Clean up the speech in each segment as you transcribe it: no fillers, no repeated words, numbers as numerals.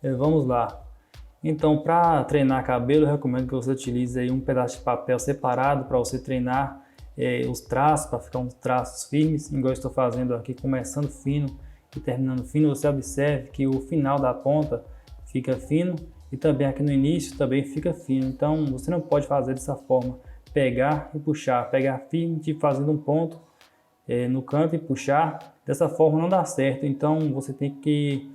Vamos lá. Então, para treinar cabelo, eu recomendo que você utilize aí um pedaço de papel separado para você treinar os traços, para ficar uns traços firmes, igual eu estou fazendo aqui, começando fino e terminando fino. Você observe que o final da ponta fica fino e também aqui no início também fica fino. Então, você não pode fazer dessa forma, pegar e puxar, pegar firme, tipo fazendo um ponto no canto e puxar. Dessa forma não dá certo, então você tem que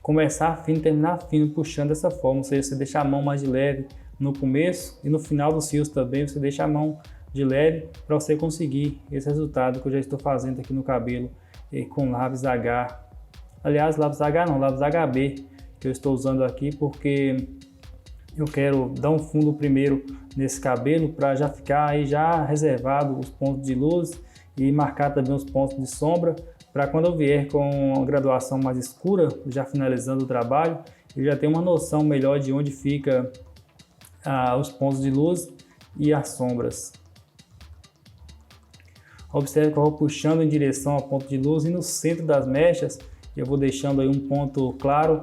começar fino, terminar fino, puxando dessa forma. Ou seja, você deixa a mão mais de leve no começo e no final dos fios também você deixa a mão de leve para você conseguir esse resultado que eu já estou fazendo aqui no cabelo com lápis H. Aliás, lápis H não, lápis HB que eu estou usando aqui porque eu quero dar um fundo primeiro nesse cabelo para já ficar aí já reservado os pontos de luz e marcar também os pontos de sombra, para quando eu vier com a graduação mais escura, já finalizando o trabalho, eu já tenho uma noção melhor de onde fica os pontos de luz e as sombras. Observe que eu vou puxando em direção ao ponto de luz e no centro das mechas eu vou deixando aí um ponto claro,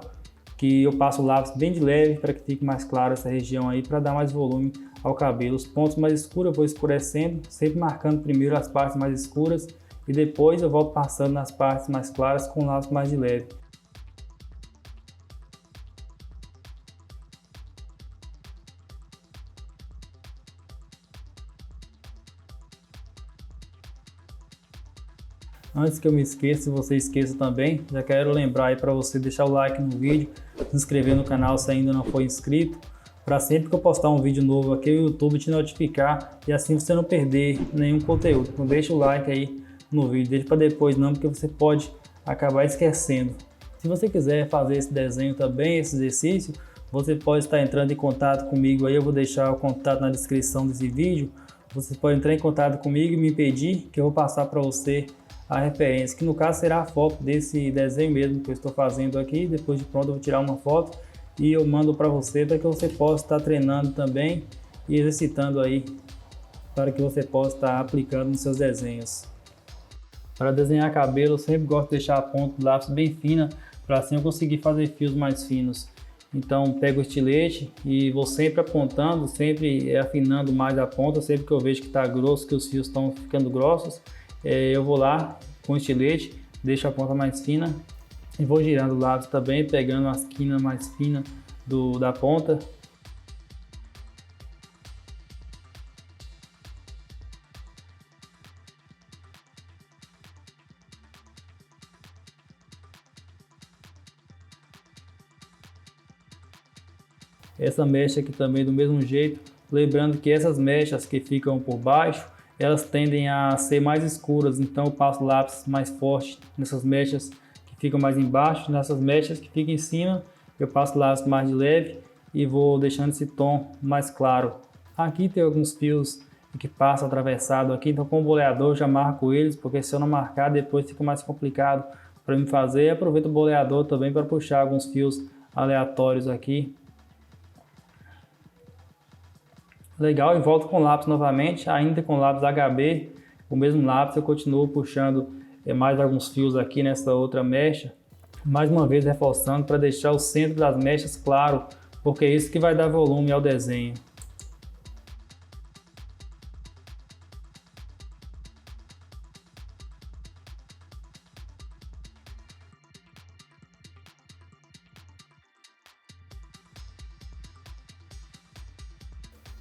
que eu passo o lápis bem de leve para que fique mais claro essa região aí, para dar mais volume ao cabelo. Os pontos mais escuros eu vou escurecendo, sempre marcando primeiro as partes mais escuras e depois eu volto passando nas partes mais claras com o lápis mais de leve. Antes que eu me esqueça, se você esqueça também, já quero lembrar aí para você deixar o like no vídeo, se inscrever no canal se ainda não for inscrito, para sempre que eu postar um vídeo novo aqui o YouTube te notificar e assim você não perder nenhum conteúdo. Então deixa o like aí no vídeo, deixa para depois não, porque você pode acabar esquecendo. Se você quiser fazer esse desenho também, esse exercício, você pode estar entrando em contato comigo aí, eu vou deixar o contato na descrição desse vídeo. Você pode entrar em contato comigo e me pedir que eu vou passar para você a referência, que no caso será a foto desse desenho mesmo que eu estou fazendo aqui. Depois de pronto eu vou tirar uma foto e eu mando para você, para que você possa estar treinando também e exercitando aí, para que você possa estar aplicando nos seus desenhos. Para desenhar cabelo eu sempre gosto de deixar a ponta do lápis bem fina, para assim eu conseguir fazer fios mais finos. Então pego o estilete e vou sempre apontando, sempre afinando mais a ponta, sempre que eu vejo que está grosso, que os fios estão ficando grossos, eu vou lá com o estilete, deixo a ponta mais fina e vou girando o lápis também, pegando as quinas mais finas da ponta. Essa mecha aqui também do mesmo jeito, lembrando que essas mechas que ficam por baixo, elas tendem a ser mais escuras, então eu passo lápis mais forte nessas mechas que ficam mais embaixo, nessas mechas que ficam em cima, eu passo lápis mais de leve e vou deixando esse tom mais claro. Aqui tem alguns fios que passam atravessado aqui, então com o boleador eu já marco eles, porque se eu não marcar depois fica mais complicado para mim fazer. Aproveito o boleador também para puxar alguns fios aleatórios aqui. Legal, e volto com o lápis novamente, ainda com o lápis HB, o mesmo lápis eu continuo puxando mais alguns fios aqui nessa outra mecha, mais uma vez reforçando para deixar o centro das mechas claro, porque é isso que vai dar volume ao desenho.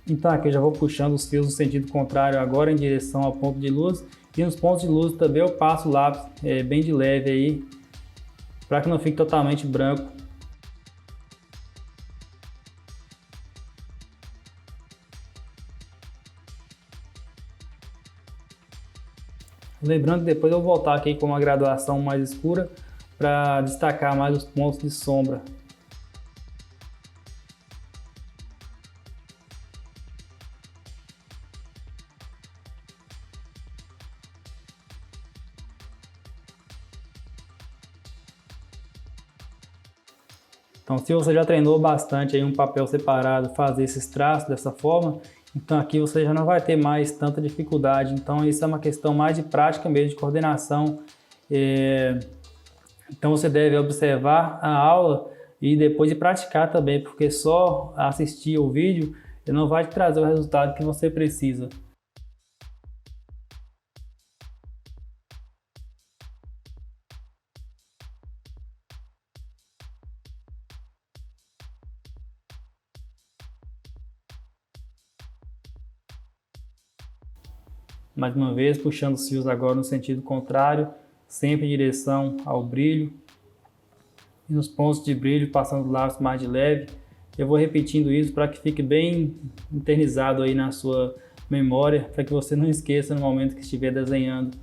Então aqui eu já vou puxando os fios no sentido contrário agora em direção ao ponto de luz, e nos pontos de luz também eu passo o lápis bem de leve aí, para que não fique totalmente branco. Lembrando que depois eu vou voltar aqui com uma graduação mais escura para destacar mais os pontos de sombra. Então, se você já treinou bastante aí um papel separado, fazer esses traços dessa forma, então aqui você já não vai ter mais tanta dificuldade. Então, isso é uma questão mais de prática mesmo, de coordenação. Então, você deve observar a aula e depois de praticar também, porque só assistir o vídeo não vai te trazer o resultado que você precisa. Mais uma vez, puxando os fios agora no sentido contrário, sempre em direção ao brilho. E nos pontos de brilho, passando o lápis mais de leve. Eu vou repetindo isso para que fique bem internizado aí na sua memória, para que você não esqueça no momento que estiver desenhando.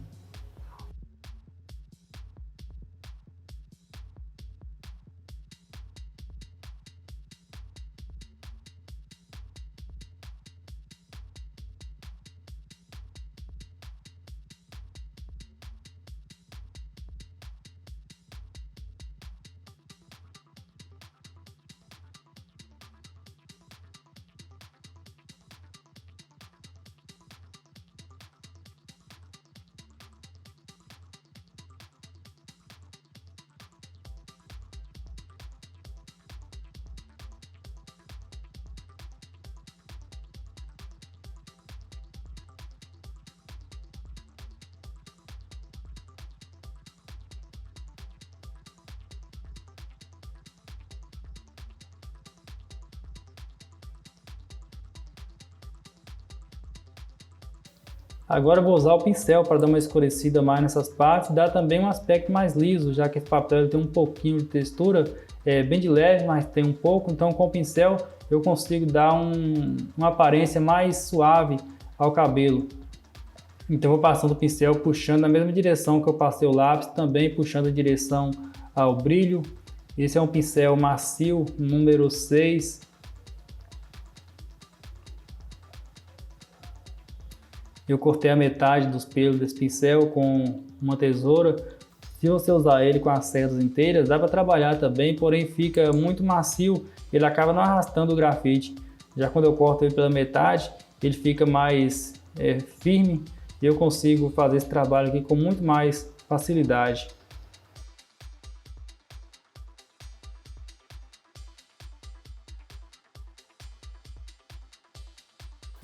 Agora eu vou usar o pincel para dar uma escurecida mais nessas partes, dá também um aspecto mais liso, já que esse papel tem um pouquinho de textura, bem de leve, mas tem um pouco, então com o pincel eu consigo dar uma aparência mais suave ao cabelo. Então eu vou passando o pincel, puxando na mesma direção que eu passei o lápis, também puxando em direção ao brilho. Esse é um pincel macio, número 6. Eu cortei a metade dos pelos desse pincel com uma tesoura. Se você usar ele com as cerdas inteiras, dá para trabalhar também, porém fica muito macio, ele acaba não arrastando o grafite. Já quando eu corto ele pela metade, ele fica mais firme e eu consigo fazer esse trabalho aqui com muito mais facilidade.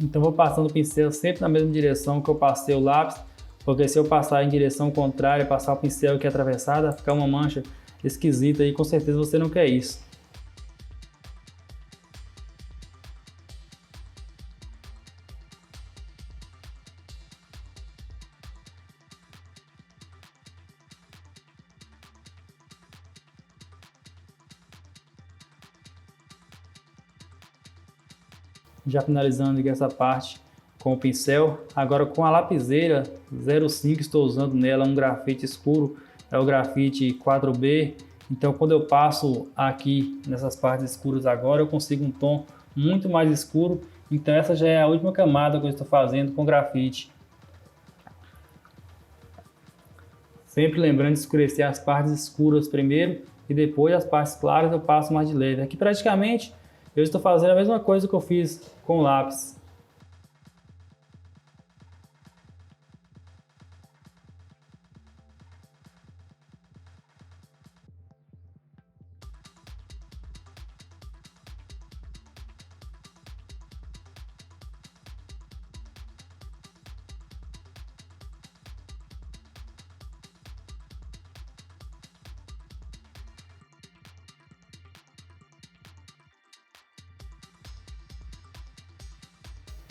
Então vou passando o pincel sempre na mesma direção que eu passei o lápis, porque se eu passar em direção contrária, passar o pincel aqui atravessado, vai ficar uma mancha esquisita e com certeza você não quer isso. Já finalizando aqui essa parte com o pincel, agora com a lapiseira 05 estou usando nela um grafite escuro, é o grafite 4B, então quando eu passo aqui nessas partes escuras agora eu consigo um tom muito mais escuro, então essa já é a última camada que eu estou fazendo com grafite. Sempre lembrando de escurecer as partes escuras primeiro e depois as partes claras eu passo mais de leve. Aqui praticamente eu estou fazendo a mesma coisa que eu fiz com o lápis.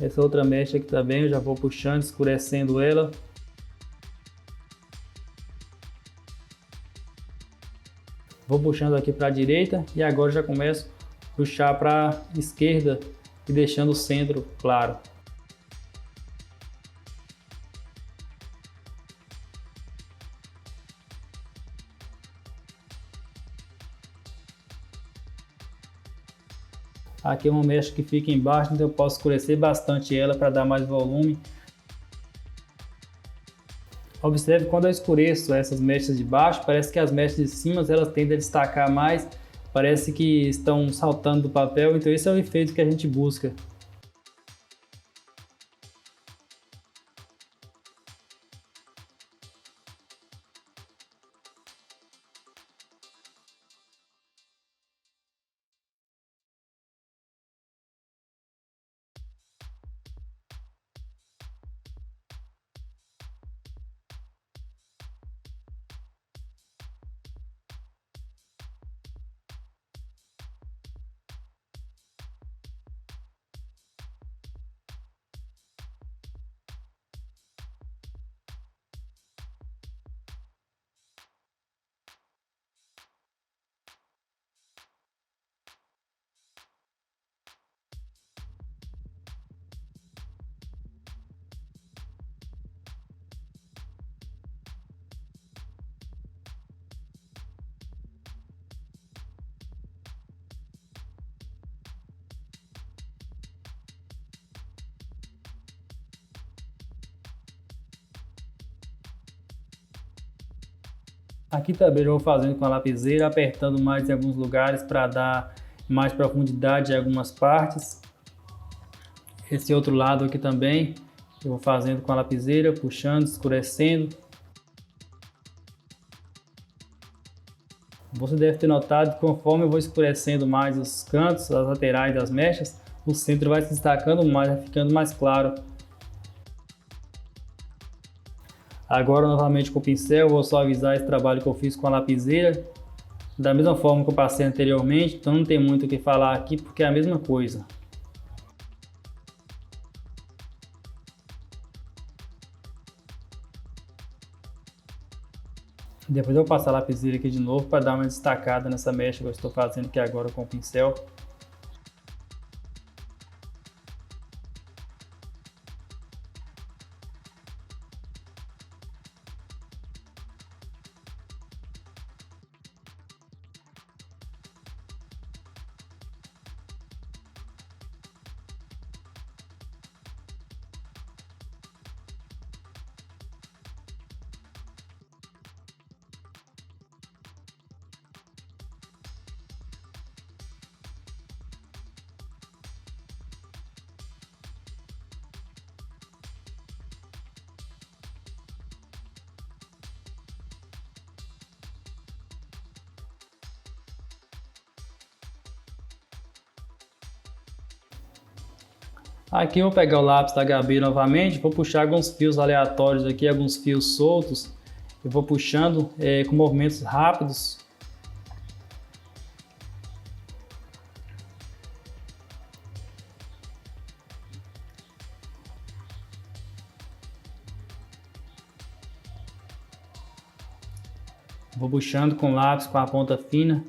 Essa outra mecha aqui também eu já vou puxando, escurecendo ela. Vou puxando aqui para a direita e agora já começo a puxar para a esquerda e deixando o centro claro. Aqui é uma mecha que fica embaixo, então eu posso escurecer bastante ela para dar mais volume. Observe quando eu escureço essas mechas de baixo, parece que as mechas de cima elas tendem a destacar mais, parece que estão saltando do papel, então esse é o efeito que a gente busca. Aqui também eu vou fazendo com a lapiseira, apertando mais em alguns lugares para dar mais profundidade em algumas partes. Esse outro lado aqui também eu vou fazendo com a lapiseira, puxando, escurecendo. Você deve ter notado que conforme eu vou escurecendo mais os cantos, as laterais das mechas, o centro vai se destacando mais, vai ficando mais claro. Agora novamente com o pincel, eu vou suavizar esse trabalho que eu fiz com a lapiseira, da mesma forma que eu passei anteriormente, então não tem muito o que falar aqui porque é a mesma coisa. Depois eu vou passar a lapiseira aqui de novo para dar uma destacada nessa mecha que eu estou fazendo aqui agora com o pincel. Aqui eu vou pegar o lápis da Gabi novamente, vou puxar alguns fios aleatórios aqui, alguns fios soltos. Eu vou puxando com movimentos rápidos. Vou puxando com o lápis com a ponta fina.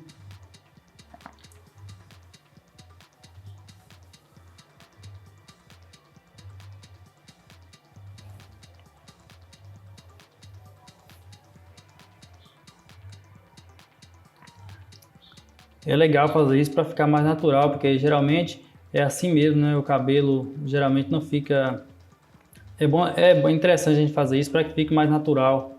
É legal fazer isso para ficar mais natural, porque geralmente é assim mesmo, né? O cabelo geralmente não fica... É interessante a gente fazer isso para que fique mais natural.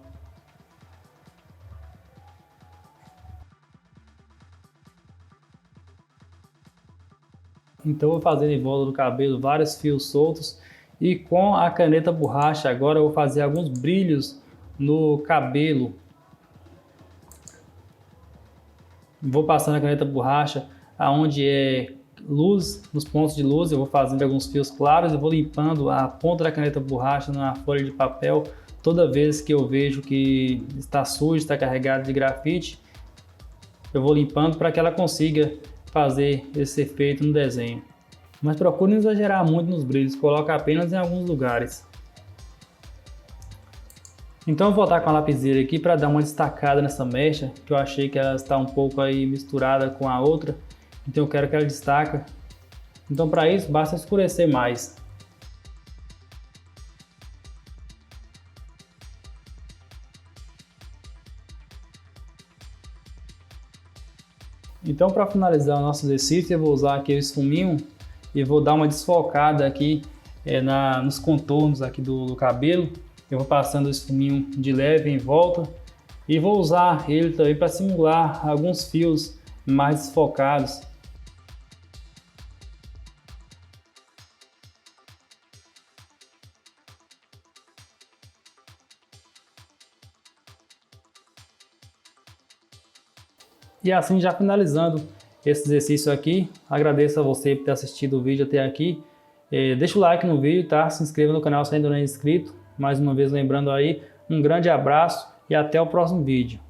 Então eu vou fazer em volta do cabelo vários fios soltos e com a caneta borracha agora eu vou fazer alguns brilhos no cabelo. Vou passando a caneta borracha aonde é luz, nos pontos de luz, eu vou fazendo alguns fios claros e vou limpando a ponta da caneta borracha na folha de papel toda vez que eu vejo que está sujo, está carregado de grafite. Eu vou limpando para que ela consiga fazer esse efeito no desenho. Mas procure não exagerar muito nos brilhos, coloque apenas em alguns lugares. Então eu vou voltar com a lapiseira aqui para dar uma destacada nessa mecha, que eu achei que ela está um pouco aí misturada com a outra, então eu quero que ela destaque. Então para isso basta escurecer mais. Então para finalizar o nosso exercício eu vou usar aqui o esfuminho e vou dar uma desfocada aqui nos contornos aqui do cabelo. Eu vou passando o esfuminho de leve em volta e vou usar ele também para simular alguns fios mais desfocados. E assim já finalizando esse exercício aqui, agradeço a você por ter assistido o vídeo até aqui. Deixa o like no vídeo, tá? Se inscreva no canal se ainda não é inscrito. Mais uma vez lembrando aí, um grande abraço e até o próximo vídeo.